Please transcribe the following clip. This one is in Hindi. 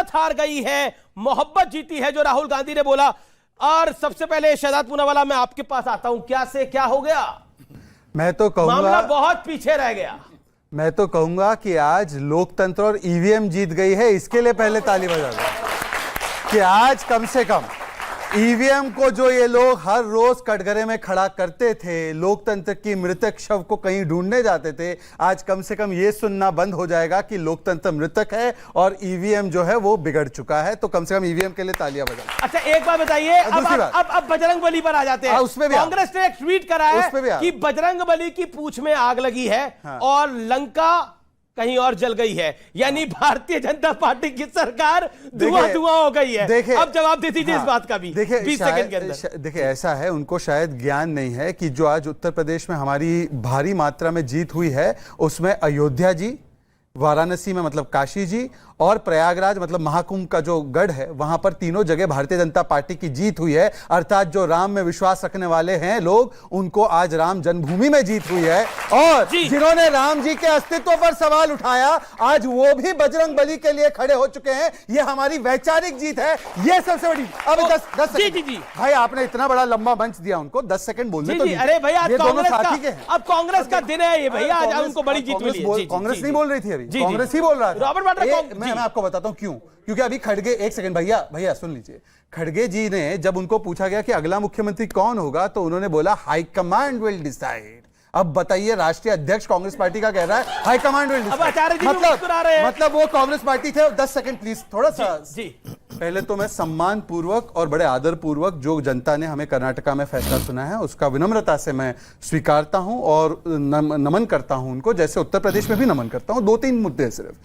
जन्नत हार गई है, मोहब्बत जीती है, जो राहुल गांधी ने बोला। और सबसे पहले शहजाद पूनावाला, मैं आपके पास आता हूं, क्या से क्या हो गया? मैं तो कहूंगा मामला बहुत पीछे रह गया। मैं तो कहूंगा कि आज लोकतंत्र और ईवीएम जीत गई है, इसके लिए पहले ताली बजा दो कि आज कम से कम ईवीएम को जो ये लोग हर रोज कटघरे में खड़ा करते थे, लोकतंत्र की मृतक शव को कहीं ढूंढने जाते थे, आज कम से कम ये सुनना बंद हो जाएगा कि लोकतंत्र मृतक है और ईवीएम जो है वो बिगड़ चुका है। तो कम से कम ईवीएम के लिए तालियां बजाओ। अच्छा, एक बात बताइए, अब बजरंग बली पर आ जाते हैं। उसमें भी कांग्रेस ने एक ट्वीट करा है कि बजरंग बली की पूंछ में आग लगी है और लंका कहीं और जल गई है, यानी भारतीय जनता पार्टी की सरकार धुआं हो गई है। अब जवाब दे दीजिए इस बात का भी 20 सेकंड के अंदर। देखिए, ऐसा है, उनको शायद ज्ञान नहीं है कि जो आज उत्तर प्रदेश में हमारी भारी मात्रा में जीत हुई है, उसमें अयोध्या जी, वाराणसी में मतलब काशी जी, और प्रयागराज मतलब महाकुंभ का जो गढ़ है, वहां पर तीनों जगह भारतीय जनता पार्टी की जीत हुई है। अर्थात जो राम में विश्वास रखने वाले हैं लोग, उनको आज राम जन्मभूमि में जीत हुई है। और जिन्होंने राम जी के अस्तित्व पर सवाल उठाया, आज वो भी बजरंग बली के लिए खड़े हो चुके हैं। ये हमारी वैचारिक जीत है, ये सबसे बड़ी। अब 10 सेकंड भाई, आपने इतना बड़ा लंबा मंच दिया उनको, 10 सेकंड बोलने तो। अरे भैया, अब कांग्रेस का दिन है ये भैया, आज उनको बड़ी जीत मिली है। कांग्रेस नहीं बोल रही थी, अभी कांग्रेस ही बोल रहा था। मैं आपको बताता हूं क्यों, क्योंकि अभी खड़गे, एक सेकंड भैया सुन लीजिए, खड़गे जी ने जब उनको पूछा गया कि अगला मुख्यमंत्री कौन होगा, तो उन्होंने बोला हाईकमांड विल डिसाइड। अब बताइए, राष्ट्रीय अध्यक्ष कांग्रेस पार्टी का कह रहा है हाईकमांड विल डिसाइड, मतलब वो कांग्रेस पार्टी थे। 10 सेकंड प्लीज, थोड़ा सा पहले तो मैं सम्मान पूर्वक और बड़े आदर पूर्वक जो जनता ने हमें कर्नाटका में फैसला सुना है, उसका विनम्रता से मैं स्वीकारता हूं और नमन करता हूं उनको, जैसे उत्तर प्रदेश में भी नमन करता हूं। 2-3 मुद्दे सिर्फ।